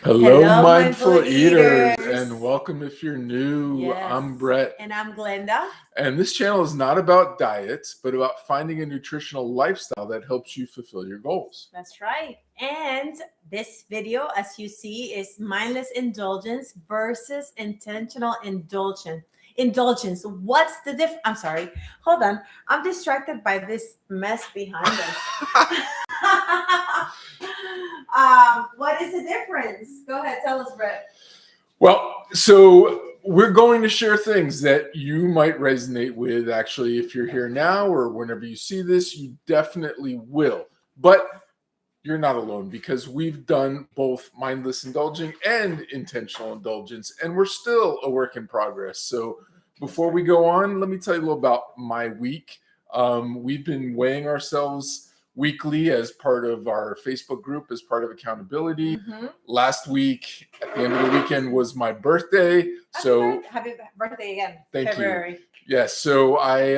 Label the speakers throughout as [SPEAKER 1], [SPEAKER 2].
[SPEAKER 1] Hello,
[SPEAKER 2] Hello,
[SPEAKER 1] mindful
[SPEAKER 2] mindful
[SPEAKER 1] eaters,
[SPEAKER 2] eaters.
[SPEAKER 1] and welcome if you're new.
[SPEAKER 2] Yes.
[SPEAKER 1] I'm Brett,
[SPEAKER 2] And I'm Glenda.
[SPEAKER 1] and this channel is not about diets, but about finding a nutritional lifestyle that helps you fulfill your goals.
[SPEAKER 2] That's right. And this video, as you see, is mindless indulgence versus intentional indulgence. Indulgence. What's the diff? I'm sorry. Hold on. I'm distracted by this mess behind us. What is the difference? Go ahead. Tell us, Brett.
[SPEAKER 1] Well, so we're going to share things that you might resonate with. Actually, if you're here now or whenever you see this, you definitely will. But you're not alone because we've done both mindless indulging and intentional indulgence, and we're still a work in progress. So before we go on, let me tell you a little about my week. We've been weighing ourselves weekly as part of our Facebook group, as part of accountability.
[SPEAKER 2] Mm-hmm.
[SPEAKER 1] Last week, at the end of the weekend, was my birthday.
[SPEAKER 2] Happy birthday again.
[SPEAKER 1] Thank
[SPEAKER 2] February.
[SPEAKER 1] you. Yes, so I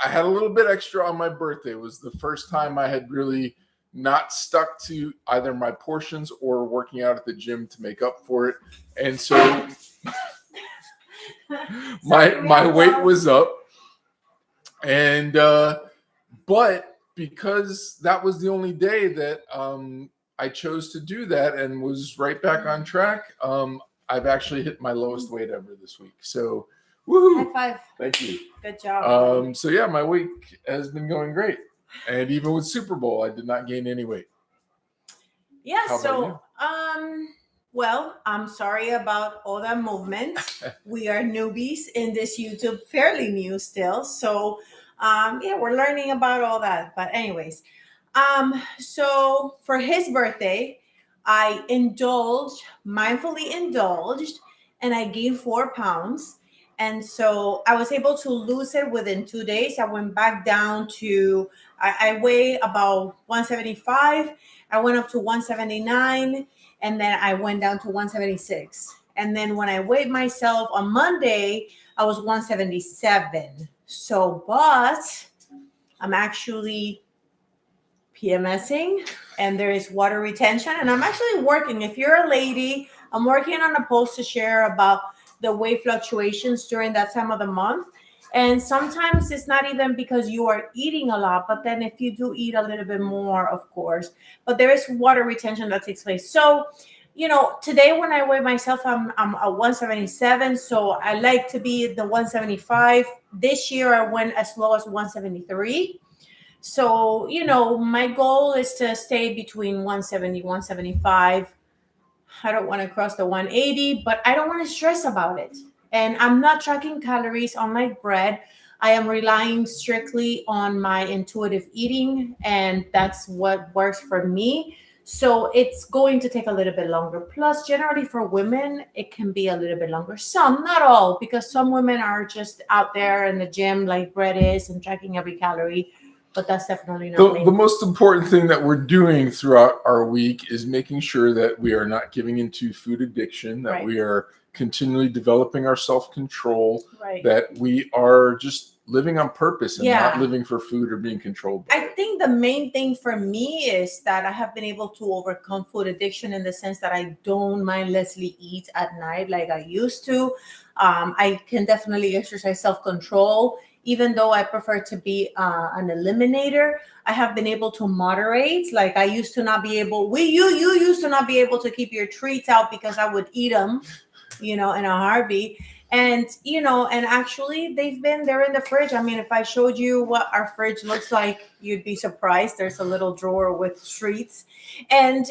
[SPEAKER 1] had a little bit extra on my birthday. It was the first time I had really not stuck to either my portions or working out at the gym to make up for it. And so my weight was up. And but because that was the only day that I chose to do that and was right back on track, I've actually hit my lowest weight ever this week. So woohoo!
[SPEAKER 2] High five.
[SPEAKER 1] Thank you.
[SPEAKER 2] Good job.
[SPEAKER 1] So yeah, my week has been going great. And even with Super Bowl, I did not gain any weight.
[SPEAKER 2] Yeah,
[SPEAKER 1] How
[SPEAKER 2] so
[SPEAKER 1] about
[SPEAKER 2] well, I'm sorry about all that movement. We are newbies in this YouTube, fairly new still. So yeah, we're learning about all that. But anyways, so for his birthday, I mindfully indulged, and I gained 4 pounds. And so I was able to lose it within 2 days. I went back down to, I weigh about 175. I went up to 179, and then I went down to 176. And then when I weighed myself on Monday, I was 177. So, but I'm actually PMSing, and there is water retention, and I'm actually working. If you're a lady, I'm working on a post to share about the weight fluctuations during that time of the month. And sometimes it's not even because you are eating a lot, but then if you do eat a little bit more, of course, but there is water retention that takes place. So, today when I weigh myself, I'm at 177. So I like to be the 175. This year I went as low as 173. So, my goal is to stay between 170, 175. I don't want to cross the 180, but I don't want to stress about it. And I'm not tracking calories on my bread. I am relying strictly on my intuitive eating, and that's what works for me. So it's going to take a little bit longer. Plus, generally for women, it can be a little bit longer. Some, not all, because some women are just out there in the gym like Brett is and tracking every calorie. But that's definitely not me.
[SPEAKER 1] The most important thing that we're doing throughout our week is making sure that we are not giving into food addiction, that we are continually developing our self-control, that we are just living on purpose and not living for food or being controlled by
[SPEAKER 2] I think the main thing for me is that I have been able to overcome food addiction in the sense that I don't mindlessly eat at night like I used to. I can definitely exercise self-control. Even though I prefer to be an eliminator, I have been able to moderate. Like I used to not be able, you used to not be able to keep your treats out because I would eat them, in a heartbeat. And, and actually they're in the fridge. I mean, if I showed you what our fridge looks like, you'd be surprised. There's a little drawer with treats. And,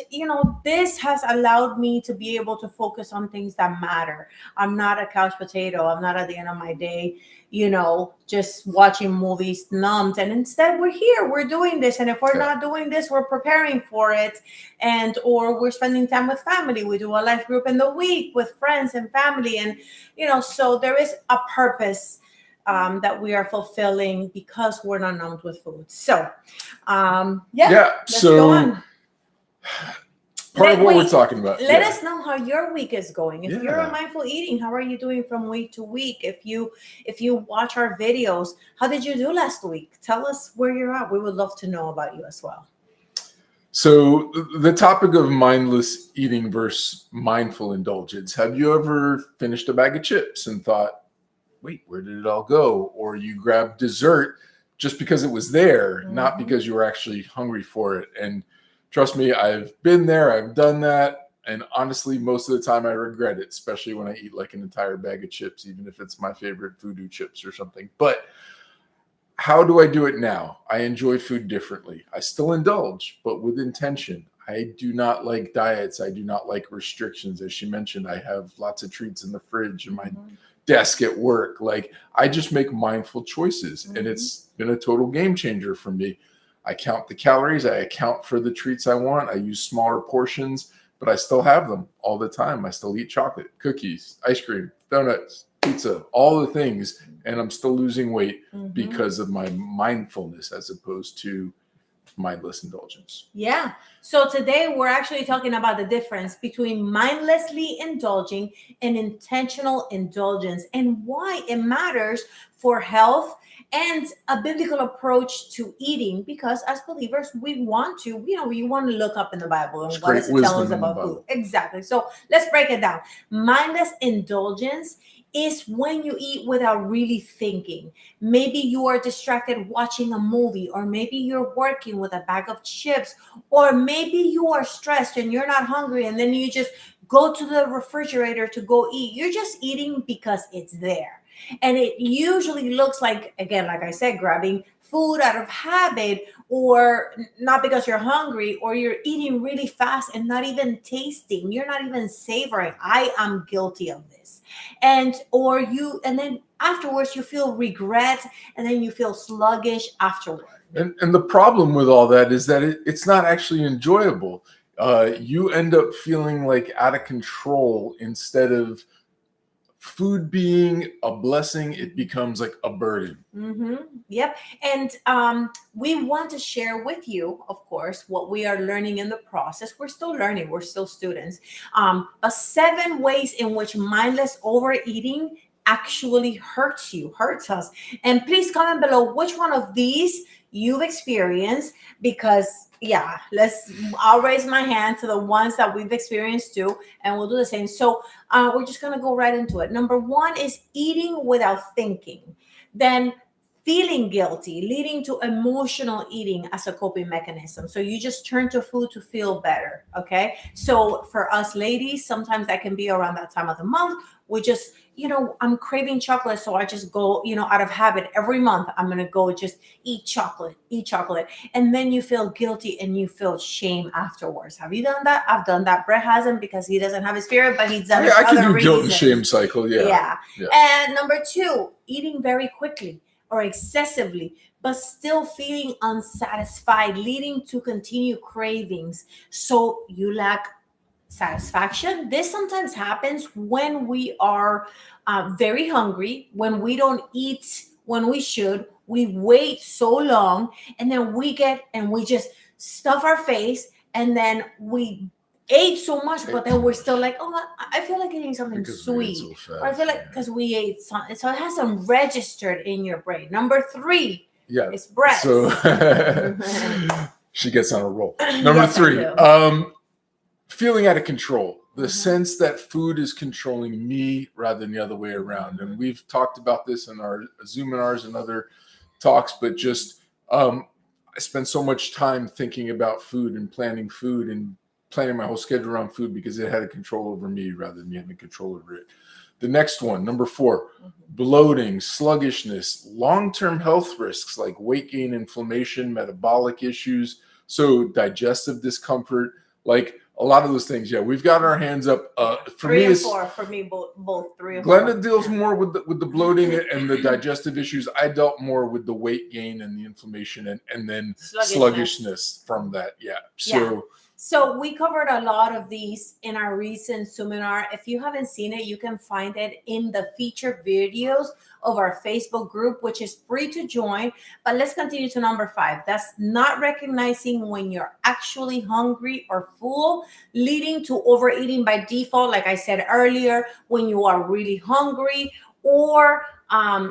[SPEAKER 2] this has allowed me to be able to focus on things that matter. I'm not a couch potato. I'm not at the end of my day, just watching movies numbed. And instead we're doing this. And if we're not doing this, we're preparing for it. Or we're spending time with family. We do a life group in the week with friends and family. And, so there is a purpose that we are fulfilling because we're not numbed with food. So, let's go on.
[SPEAKER 1] Part of what we're talking about.
[SPEAKER 2] Let us know how your week is going. If you're on mindful eating, how are you doing from week to week? If you watch our videos, how did you do last week? Tell us where you're at. We would love to know about you as well.
[SPEAKER 1] So the topic of mindless eating versus mindful indulgence. Have you ever finished a bag of chips and thought, wait, where did it all go? Or you grabbed dessert just because it was there, not because you were actually hungry for it. And trust me, I've been there, I've done that. And honestly, most of the time I regret it, especially when I eat like an entire bag of chips, even if it's my favorite voodoo chips or something. But how do I do it now? I enjoy food differently. I still indulge, but with intention. I do not like diets. I do not like restrictions. As she mentioned, I have lots of treats in the fridge and my desk at work. Like, I just make mindful choices, and it's been a total game changer for me. I count the calories. I account for the treats I want. I use smaller portions, but I still have them all the time. I still eat chocolate, cookies, ice cream, donuts, pizza, all the things, and I'm still losing weight because of my mindfulness as opposed to mindless indulgence.
[SPEAKER 2] Yeah. So today we're actually talking about the difference between mindlessly indulging and intentional indulgence, and why it matters for health and a biblical approach to eating. Because as believers, we want to, we want to look up in the Bible and what does it tell us about food. Exactly. So let's break it down. Mindless indulgence is when you eat without really thinking. Maybe you are distracted watching a movie, or maybe you're working with a bag of chips, or maybe you are stressed and you're not hungry, and then you just go to the refrigerator to go eat. You're just eating because it's there. And it usually looks like, again, like I said, grabbing food out of habit, or not because you're hungry, or you're eating really fast and not even tasting. You're not even savoring. I am guilty of this. And then afterwards you feel regret, and then you feel sluggish afterward.
[SPEAKER 1] And the problem with all that is that it's not actually enjoyable. You end up feeling like out of control. Instead of food being a blessing, it becomes like a burden.
[SPEAKER 2] Yep. And we want to share with you, of course, what we are learning in the process. We're still learning, we're still students. But 7 ways in which mindless overeating actually hurts us. And please comment below which one of these you've experienced, because I'll raise my hand to the ones that we've experienced too, and we'll do the same. So we're just going to go right into it. Number 1 is eating without thinking. Then feeling guilty, leading to emotional eating as a coping mechanism. So you just turn to food to feel better. Okay. So for us ladies, sometimes that can be around that time of the month. We just, I'm craving chocolate. So I just go, out of habit every month, I'm going to go just eat chocolate. And then you feel guilty and you feel shame afterwards. Have you done that? I've done that. Brett hasn't, because he doesn't have a spirit, but he's done it for
[SPEAKER 1] I can
[SPEAKER 2] other
[SPEAKER 1] do guilt
[SPEAKER 2] reasons.
[SPEAKER 1] and shame cycle. Yeah.
[SPEAKER 2] And number 2, eating very quickly or excessively, but still feeling unsatisfied, leading to continued cravings. So you lack satisfaction. This sometimes happens when we are very hungry, when we don't eat when we should, we wait so long, and then we just stuff our face, and then we ate so much, but then we're still like, oh, I feel like eating something sweet, or I feel like because we ate something, so it hasn't registered in your brain. Number 3, it's bread.
[SPEAKER 1] So she gets on a roll. Number 3, feeling out of control. The sense that food is controlling me rather than the other way around. And we've talked about this in our Zoominars and other talks, but just I spent so much time thinking about food and planning my whole schedule around food because it had a control over me rather than me having control over it. The next one, number 4, bloating, sluggishness, long-term health risks like weight gain, inflammation, metabolic issues, so digestive discomfort, like a lot of those things. Yeah, we've got our hands up. For
[SPEAKER 2] 3
[SPEAKER 1] me,
[SPEAKER 2] and 4. For me, both 3 and 4.
[SPEAKER 1] Glenda deals more with the bloating and the digestive issues. I dealt more with the weight gain and the inflammation and then sluggishness from that. Yeah.
[SPEAKER 2] So we covered a lot of these in our recent seminar. If you haven't seen it, you can find it in the featured videos of our Facebook group, which is free to join. But let's continue to number 5. That's not recognizing when you're actually hungry or full, leading to overeating by default. Like I said earlier, when you are really hungry, Or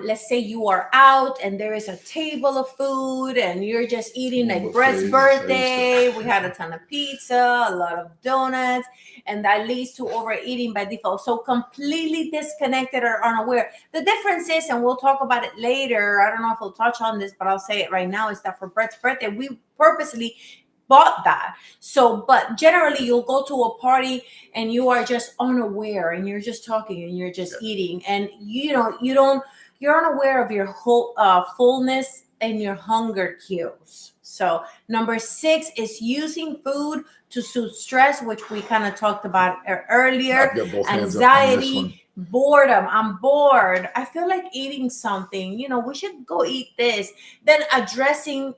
[SPEAKER 2] let's say you are out and there is a table of food and you're just eating like Brett's birthday. We had a ton of pizza, a lot of donuts, and that leads to overeating by default. So completely disconnected or unaware. The difference is, and we'll talk about it later, I don't know if we'll touch on this, but I'll say it right now, is that for Brett's birthday, we purposely bought that. So, but generally you'll go to a party and you are just unaware and you're just talking and you're just eating, and you're unaware of your whole fullness and your hunger cues. So number 6 is using food to soothe stress, which we kind of talked about earlier. Anxiety, boredom. I'm bored. I feel like eating something. We should go eat this. Then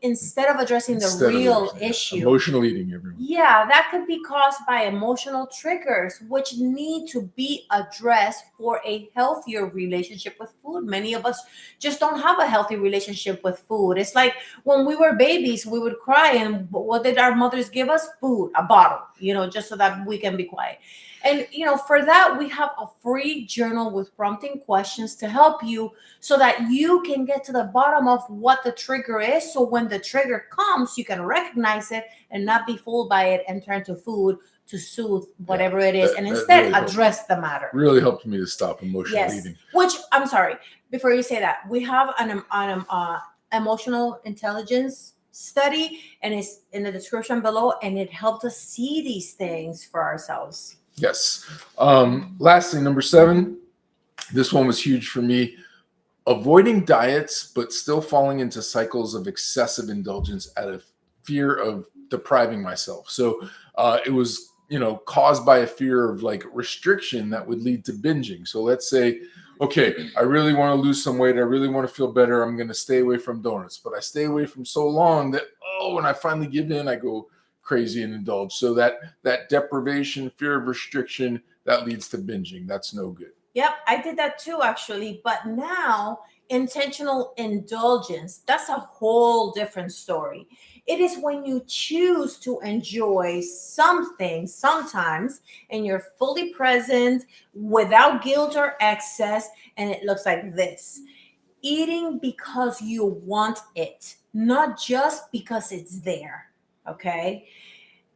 [SPEAKER 2] instead of addressing the real issue.
[SPEAKER 1] Emotional eating, everyone.
[SPEAKER 2] Yeah, that could be caused by emotional triggers, which need to be addressed for a healthier relationship with food. Many of us just don't have a healthy relationship with food. It's like when we were babies, we would cry, and what did our mothers give us? Food, a bottle, just so that we can be quiet. And, for that, we have a free journal with prompting questions to help you so that you can get to the bottom of what the trigger is. So when the trigger comes, you can recognize it and not be fooled by it and turn to food to soothe whatever it is. And instead really address the matter.
[SPEAKER 1] Really helped me to stop emotional eating.
[SPEAKER 2] Which, I'm sorry, before you say that, we have an emotional intelligence study, and it's in the description below, and it helped us see these things for ourselves.
[SPEAKER 1] Yes. Lastly, number 7, this one was huge for me. Avoiding diets, but still falling into cycles of excessive indulgence out of fear of depriving myself. So it was, caused by a fear of like restriction that would lead to binging. So let's say, okay, I really want to lose some weight. I really want to feel better. I'm going to stay away from donuts, but I stay away from so long that, when I finally give in, I go crazy and indulge. So that deprivation, fear of restriction, that leads to binging. That's no good.
[SPEAKER 2] Yep, I did that too, actually. But now, intentional indulgence, that's a whole different story. It is when you choose to enjoy something sometimes and you're fully present without guilt or excess, and it looks like this. Eating because you want it, not just because it's there. Okay.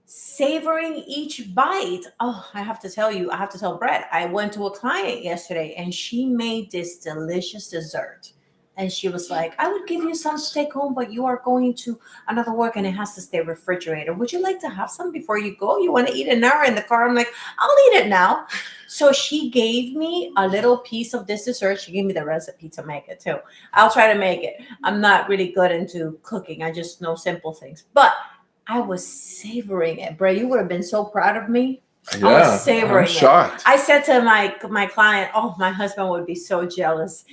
[SPEAKER 2] Savoring each bite. Oh, I have to tell Brett, I went to a client yesterday and she made this delicious dessert. And she was like, I would give you some to take home, but you are going to another work and it has to stay refrigerated. Would you like to have some before you go? You want to eat an hour in the car? I'm like, I'll eat it now. So she gave me a little piece of this dessert. She gave me the recipe to make it too. I'll try to make it. I'm not really good into cooking. I just know simple things. But I was savoring it. Bro, you would have been so proud of me.
[SPEAKER 1] Yeah, I was savoring I'm shocked.
[SPEAKER 2] I said to my client, oh, my husband would be so jealous.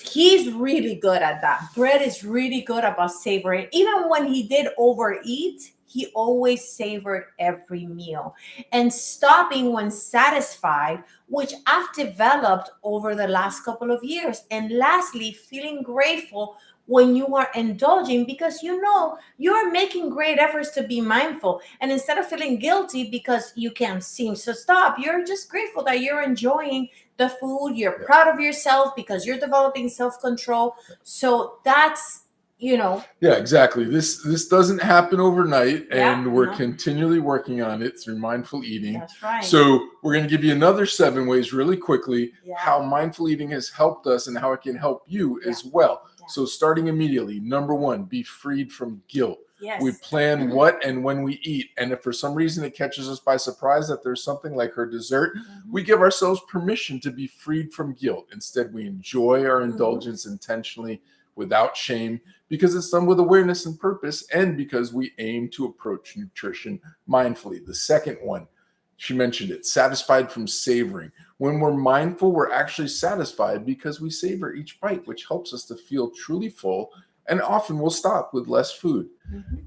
[SPEAKER 2] He's really good at that. Brett is really good about savoring. Even when he did overeat, he always savored every meal and stopping when satisfied, which I've developed over the last couple of years. And lastly, feeling grateful when you are indulging, because you're making great efforts to be mindful. And instead of feeling guilty because you can't seem to stop, you're just grateful that you're enjoying the food. You're proud of yourself because you're developing self-control. So that's,
[SPEAKER 1] Yeah, exactly. This doesn't happen overnight, and we're continually working on it through mindful eating.
[SPEAKER 2] That's right.
[SPEAKER 1] So we're going to give you another 7 ways really quickly how mindful eating has helped us and how it can help you as well. So starting immediately, number 1, be freed from guilt.
[SPEAKER 2] Yes.
[SPEAKER 1] We plan what and when we eat. And if for some reason it catches us by surprise that there's something like her dessert, we give ourselves permission to be freed from guilt. Instead, we enjoy our indulgence intentionally without shame, because it's done with awareness and purpose, and because we aim to approach nutrition mindfully. The second one, she mentioned it, satisfied from savoring. When we're mindful, we're actually satisfied because we savor each bite, which helps us to feel truly full, and often we'll stop with less food.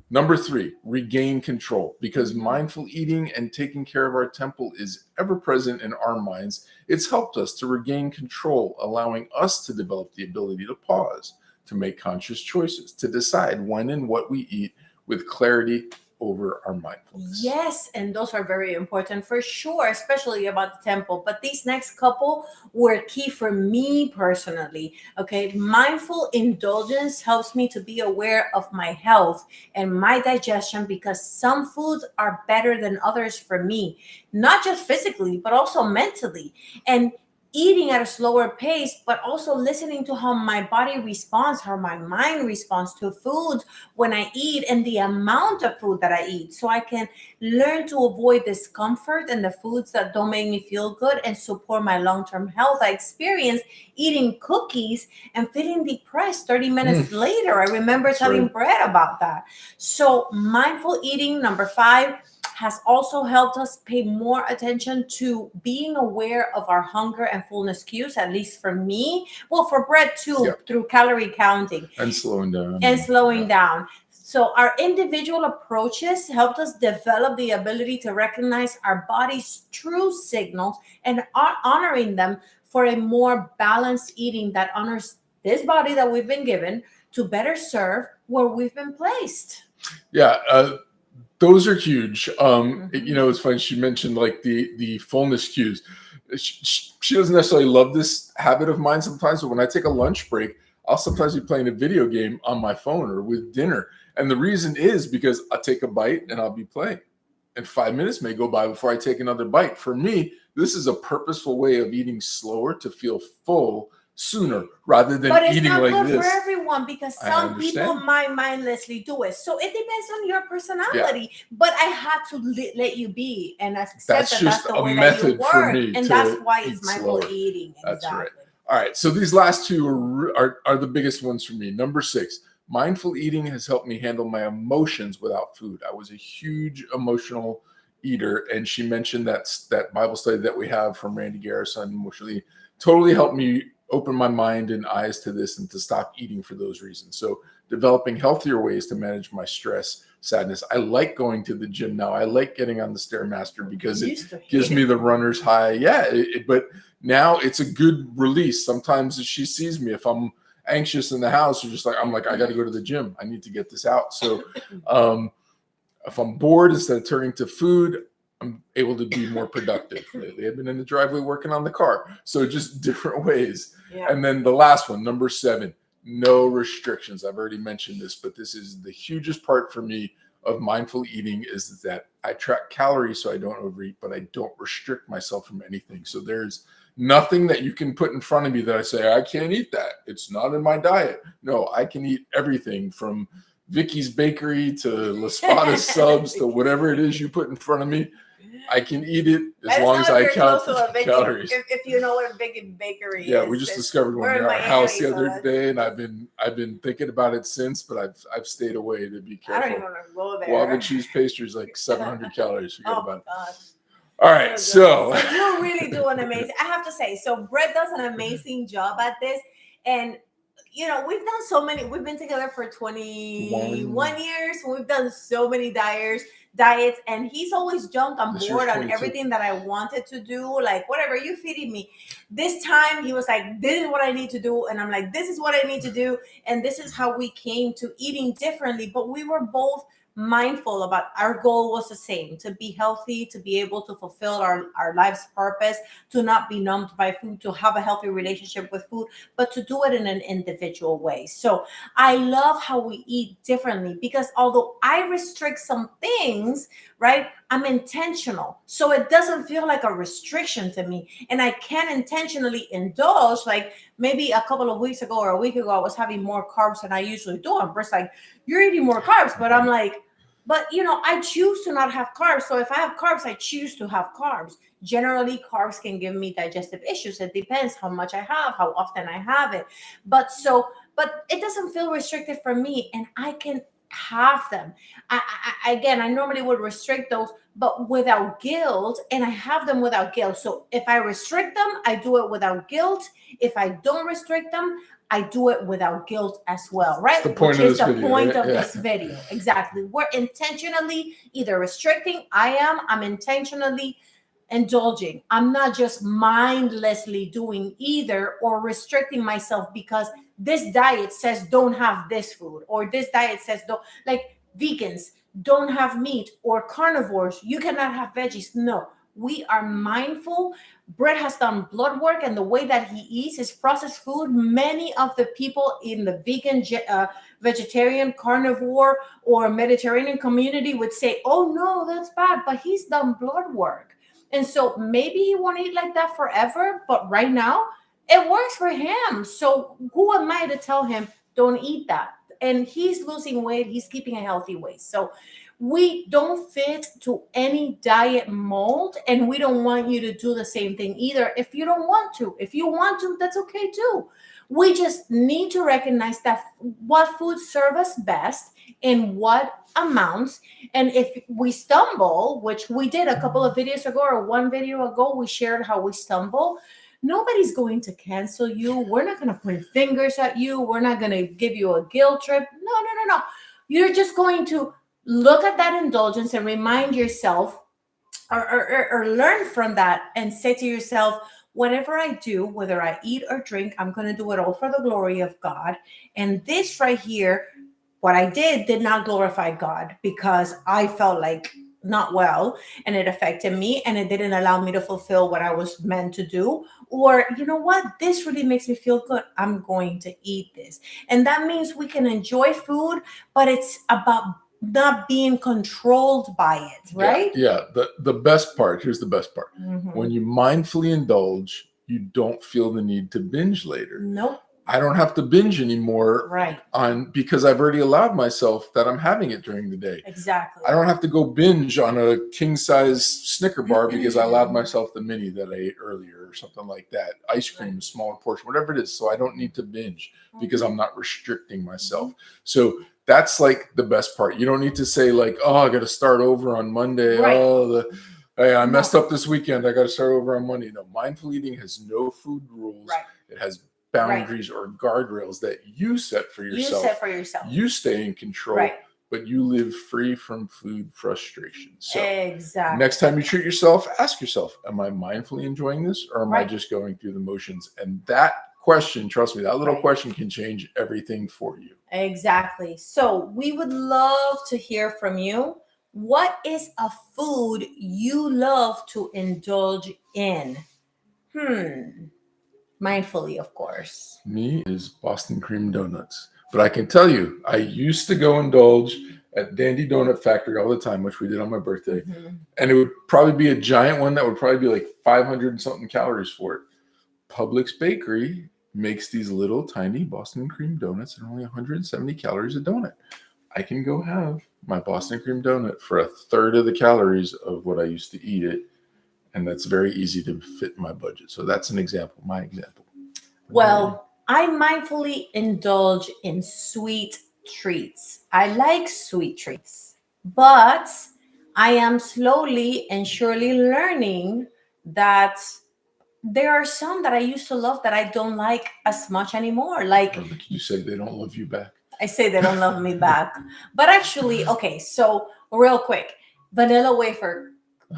[SPEAKER 1] Number 3, regain control. Because mindful eating and taking care of our temple is ever present in our minds, it's helped us to regain control, allowing us to develop the ability to pause, to make conscious choices, to decide when and what we eat with clarity over our mindfulness.
[SPEAKER 2] Yes, and those are very important for sure, especially about the temple. But these next couple were key for me personally. Okay, mindful indulgence helps me to be aware of my health and my digestion because some foods are better than others for me, not just physically, but also mentally. And eating at a slower pace, but also listening to how my body responds, how my mind responds to foods when I eat and the amount of food that I eat. So I can learn to avoid discomfort and the foods that don't make me feel good and support my long term health. I experienced eating cookies and feeling depressed 30 minutes later. I remember telling Brett about that. So, mindful eating, number 5, has also helped us pay more attention to being aware of our hunger and fullness cues, at least for me. Well, for Brett too, through calorie counting.
[SPEAKER 1] And slowing down.
[SPEAKER 2] So our individual approaches helped us develop the ability to recognize our body's true signals and honoring them for a more balanced eating that honors this body that we've been given to better serve where we've been placed.
[SPEAKER 1] Yeah, those are huge. It's funny. She mentioned like the fullness cues. She doesn't necessarily love this habit of mine sometimes, but when I take a lunch break, I'll sometimes be playing a video game on my phone or with dinner. And the reason is because I'll take a bite and I'll be playing. And 5 minutes may go by before I take another bite. For me, this is a purposeful way of eating slower to feel full sooner rather than eating like this.
[SPEAKER 2] But it's not good for everyone because some people might mindlessly do it. So it depends on your personality. Yeah. But I had to let you be and accept that's the way that you work. For me, and that's why it's mindful eating.
[SPEAKER 1] That's right. All right. So these last two are the biggest ones for me. Number 6, mindful eating has helped me handle my emotions without food. I was a huge emotional eater. And she mentioned that Bible study that we have from Randy Garrison, which really totally helped me open my mind and eyes to this and to stop eating for those reasons. So developing healthier ways to manage my stress, sadness. I like going to the gym now. I like getting on the Stairmaster because it gives me the runner's high. Yeah, but now it's a good release. Sometimes if she sees me, if I'm anxious in the house, I'm like, I got to go to the gym. I need to get this out. So if I'm bored, instead of turning to food, I'm able to be more productive. Lately, I've been in the driveway working on the car. So just different ways. Yeah. And then the last one, number 7, no restrictions. I've already mentioned this, but this is the hugest part for me of mindful eating is that I track calories so I don't overeat, but I don't restrict myself from anything. So there's nothing that you can put in front of me that I say, I can't eat that. It's not in my diet. No, I can eat everything from Vicky's Bakery to La Spada subs to whatever it is you put in front of me. I can eat it as long as I count the calories.
[SPEAKER 2] If you know what a bakery is.
[SPEAKER 1] Yeah, we just discovered one near our house the other day, and I've been thinking about it since, but I've stayed away to be careful.
[SPEAKER 2] I don't even want to go there.
[SPEAKER 1] Guava cheese pastry is like 700 calories. Forget about it. Gosh. All right, so
[SPEAKER 2] you really do an amazing. I have to say, so Brett does an amazing job at this, and we've done so many. We've been together for 21 years. We've done so many diets, and he's always jumped on board on everything that I wanted to do. Like, whatever, you feeding me. This time he was like, this is what I need to do. And I'm like, this is what I need to do. And this is how we came to eating differently. But we were both mindful about our goal was the same, to be healthy, to be able to fulfill our life's purpose, to not be numbed by food, to have a healthy relationship with food, but to do it in an individual way. So I love how we eat differently because although I restrict some things, right, I'm intentional. So it doesn't feel like a restriction to me. And I can intentionally indulge. Like maybe a couple of weeks ago or a week ago, I was having more carbs than I usually do. And Britt's like, you're eating more carbs. But I'm like, but I choose to not have carbs. So if I have carbs, I choose to have carbs. Generally, carbs can give me digestive issues. It depends how much I have, how often I have it. But it doesn't feel restrictive for me. And I can have them. I normally would restrict those, but without guilt, and I have them without guilt. So if I restrict them, I do it without guilt. If I don't restrict them, I do it without guilt as well, right?
[SPEAKER 1] Which is the point of
[SPEAKER 2] this video. Exactly. We're intentionally either restricting. I'm intentionally indulging. I'm not just mindlessly doing either or restricting myself because this diet says don't have this food or this diet says don't. Like vegans, don't have meat, or carnivores, you cannot have veggies. No, we are mindful. Brett has done blood work, and the way that he eats his processed food, many of the people in the vegan, vegetarian, carnivore, or Mediterranean community would say, oh no, that's bad, but he's done blood work. And so maybe he won't eat like that forever, but right now it works for him. So who am I to tell him don't eat that? And he's losing weight, he's keeping a healthy weight. So we don't fit to any diet mold, and we don't want you to do the same thing either if you don't want to. If you want to, that's okay too. We just need to recognize that what foods serve us best in what amounts. And if we stumble, which we did a couple of videos ago, or one video ago, we shared how we stumble. Nobody's going to cancel you. We're not going to point fingers at you. We're not going to give you a guilt trip. No. You're just going to look at that indulgence and remind yourself, or learn from that, and say to yourself, whatever I do, whether I eat or drink, I'm going to do it all for the glory of God. And this right here, what I did not glorify God, because I felt like not well, and it affected me, and it didn't allow me to fulfill what I was meant to do. Or, you know what, this really makes me feel good, I'm going to eat this. And that means we can enjoy food, but it's about not being controlled by it, right?
[SPEAKER 1] Yeah. The best part, here's the best part.
[SPEAKER 2] Mhm.
[SPEAKER 1] When you mindfully indulge, you don't feel the need to binge later.
[SPEAKER 2] Nope.
[SPEAKER 1] I don't have to binge anymore,
[SPEAKER 2] Right.
[SPEAKER 1] Because I've already allowed myself that I'm having it during the day.
[SPEAKER 2] Exactly.
[SPEAKER 1] I don't have to go binge on a king size Snicker bar because I allowed myself the mini that I ate earlier, or something like that. Ice cream, a smaller portion, whatever it is. So I don't need to binge because I'm not restricting myself. So that's like the best part. You don't need to say like, oh, I got to start over on Monday.
[SPEAKER 2] Right.
[SPEAKER 1] Oh, hey, I messed up this weekend, I got to start over on Monday. No, mindful eating has no food rules.
[SPEAKER 2] Right.
[SPEAKER 1] It has boundaries or guardrails that you set for yourself.
[SPEAKER 2] You set for yourself.
[SPEAKER 1] You stay in control,
[SPEAKER 2] Right.
[SPEAKER 1] but you live free from food frustration. So
[SPEAKER 2] Exactly.
[SPEAKER 1] next time you treat yourself, ask yourself, am I mindfully enjoying this, or am I
[SPEAKER 2] Right.
[SPEAKER 1] just going through the motions? And that question, trust me, that little
[SPEAKER 2] Right.
[SPEAKER 1] question can change everything for you.
[SPEAKER 2] Exactly. So we would love to hear from you. What is a food you love to indulge in? Mindfully, of course.
[SPEAKER 1] Me is Boston cream donuts. But I can tell you, I used to go indulge at Dandy Donut Factory all the time, which we did on my birthday.
[SPEAKER 2] Mhm.
[SPEAKER 1] And it would probably be a giant one that would probably be like 500 and something calories for it. Publix Bakery makes these little tiny Boston cream donuts and only 170 calories a donut. I can go have my Boston cream donut for a third of the calories of what I used to eat it. And that's very easy to fit in my budget. So that's an example, my example.
[SPEAKER 2] Well, I mindfully indulge in sweet treats. I like sweet treats, but I am slowly and surely learning that there are some that I used to love that I don't like as much anymore. Like,
[SPEAKER 1] Or like you say, they don't love you back.
[SPEAKER 2] I say they don't love me back. But actually, okay, so real quick, vanilla wafer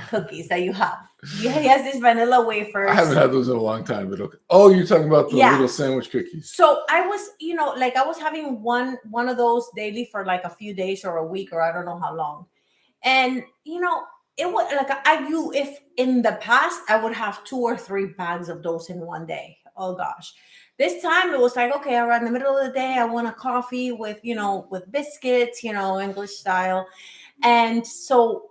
[SPEAKER 2] cookies that you have. He has these vanilla wafers.
[SPEAKER 1] I haven't had those in a long time, but okay. Oh, you're talking about the
[SPEAKER 2] Yeah.
[SPEAKER 1] little sandwich cookies.
[SPEAKER 2] So I was, like I was having one of those daily for like a few days or a week, or I don't know how long. And it was like if in the past I would have 2 or 3 bags of those in one day. Oh gosh. This time it was like, okay, around the middle of the day, I want a coffee with, with biscuits, English style. And so,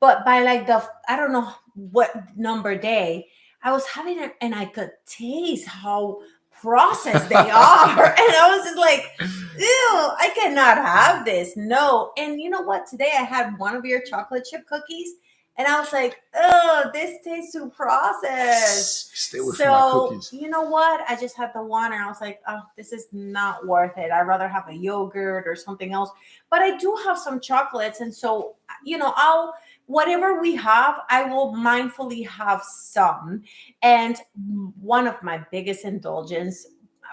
[SPEAKER 2] but by like I don't know what number day, I was having it and I could taste how processed they are. And I was just like, ew, I cannot have this. No. And you know what? Today I had one of your chocolate chip cookies. And I was like, oh, this tastes too processed.
[SPEAKER 1] Stay away from my
[SPEAKER 2] So,
[SPEAKER 1] cookies.
[SPEAKER 2] you know what? I just had the one and I was like, oh, this is not worth it. I'd rather have a yogurt or something else. But I do have some chocolates. And so, whatever we have, I will mindfully have some. And one of my biggest indulgence,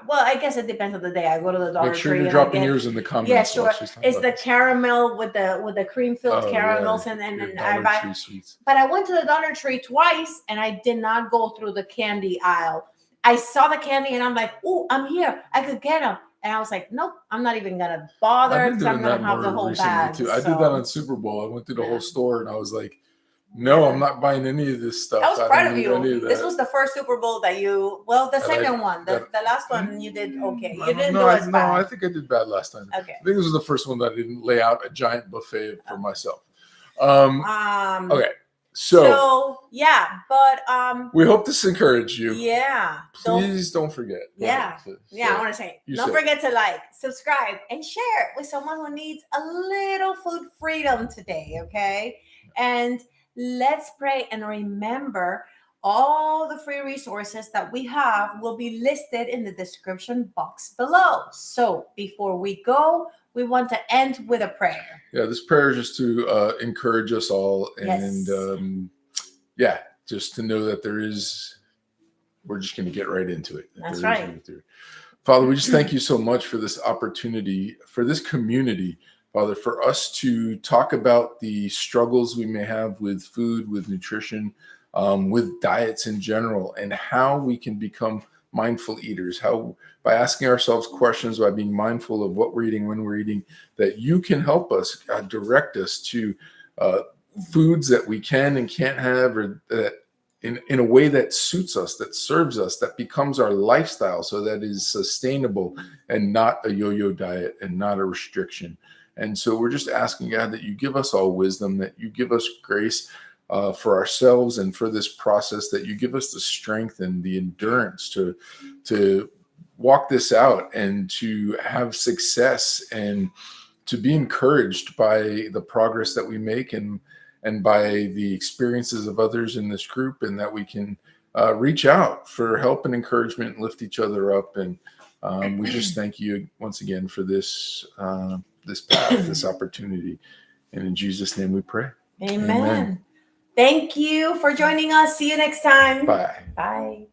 [SPEAKER 2] well, I guess it depends on the day. I go to the Dollar
[SPEAKER 1] Make sure
[SPEAKER 2] Tree
[SPEAKER 1] you're
[SPEAKER 2] and I
[SPEAKER 1] dropping
[SPEAKER 2] get-
[SPEAKER 1] yours in the comments.
[SPEAKER 2] Yeah, sure.
[SPEAKER 1] while she's talking
[SPEAKER 2] It's
[SPEAKER 1] about
[SPEAKER 2] the caramel with the cream filled caramels,
[SPEAKER 1] yeah,
[SPEAKER 2] and
[SPEAKER 1] your
[SPEAKER 2] then
[SPEAKER 1] Dollar
[SPEAKER 2] I buy.
[SPEAKER 1] Tree sweets.
[SPEAKER 2] But I went to the Dollar Tree twice, and I did not go through the candy aisle. I saw the candy, and I'm like, "Ooh, I'm here! I could get them." And I was like, nope, I'm not even gonna
[SPEAKER 1] I've
[SPEAKER 2] bother
[SPEAKER 1] been
[SPEAKER 2] because I'm
[SPEAKER 1] doing
[SPEAKER 2] gonna
[SPEAKER 1] that
[SPEAKER 2] have the
[SPEAKER 1] more
[SPEAKER 2] whole
[SPEAKER 1] recently
[SPEAKER 2] bag.
[SPEAKER 1] too. I did that on Super Bowl. I went through the
[SPEAKER 2] Yeah.
[SPEAKER 1] whole store and I was like, no,
[SPEAKER 2] Yeah.
[SPEAKER 1] I'm not buying any of this stuff.
[SPEAKER 2] I was
[SPEAKER 1] I
[SPEAKER 2] proud
[SPEAKER 1] don't
[SPEAKER 2] of
[SPEAKER 1] need any
[SPEAKER 2] you.
[SPEAKER 1] of
[SPEAKER 2] This
[SPEAKER 1] that.
[SPEAKER 2] was the first Super Bowl that you, well, the
[SPEAKER 1] That I-
[SPEAKER 2] second one. The last one you did okay. You didn't do as
[SPEAKER 1] No,
[SPEAKER 2] bad.
[SPEAKER 1] I think I did bad last time.
[SPEAKER 2] Okay.
[SPEAKER 1] I think this was the first one that I didn't lay out a giant buffet for myself. Okay. So
[SPEAKER 2] yeah, but
[SPEAKER 1] we hope this encouraged you.
[SPEAKER 2] yeah.
[SPEAKER 1] Please don't forget. Go
[SPEAKER 2] Yeah.
[SPEAKER 1] ahead.
[SPEAKER 2] Yeah, I want to say, don't forget to like, subscribe, and share it with someone who needs a little food freedom today, okay? And let's pray and remember all the free resources that we have will be listed in the description box below. So before we go, we want to end with a prayer.
[SPEAKER 1] Yeah, this prayer is just to encourage us all and just to know that we're just going to get right into it.
[SPEAKER 2] That's right.
[SPEAKER 1] Father, we just thank you so much for this opportunity, for this community, Father, for us to talk about the struggles we may have with food, with nutrition, with diets in general, and how we can become mindful eaters, how by asking ourselves questions, by being mindful of what we're eating, when we're eating, that you can help us, direct us to foods that we can and can't have, or that in a way that suits us, that serves us, that becomes our lifestyle, so that is sustainable and not a yo-yo diet and not a restriction. And so we're just asking, God, that you give us all wisdom, that you give us grace for ourselves and for this process, that you give us the strength and the endurance to walk this out and to have success and to be encouraged by the progress that we make and by the experiences of others in this group, and that we can reach out for help and encouragement and lift each other up. And we just thank you once again for this this path, this opportunity. And in Jesus' name we pray.
[SPEAKER 2] Amen. Thank you for joining us. See you next time.
[SPEAKER 1] Bye.
[SPEAKER 2] Bye.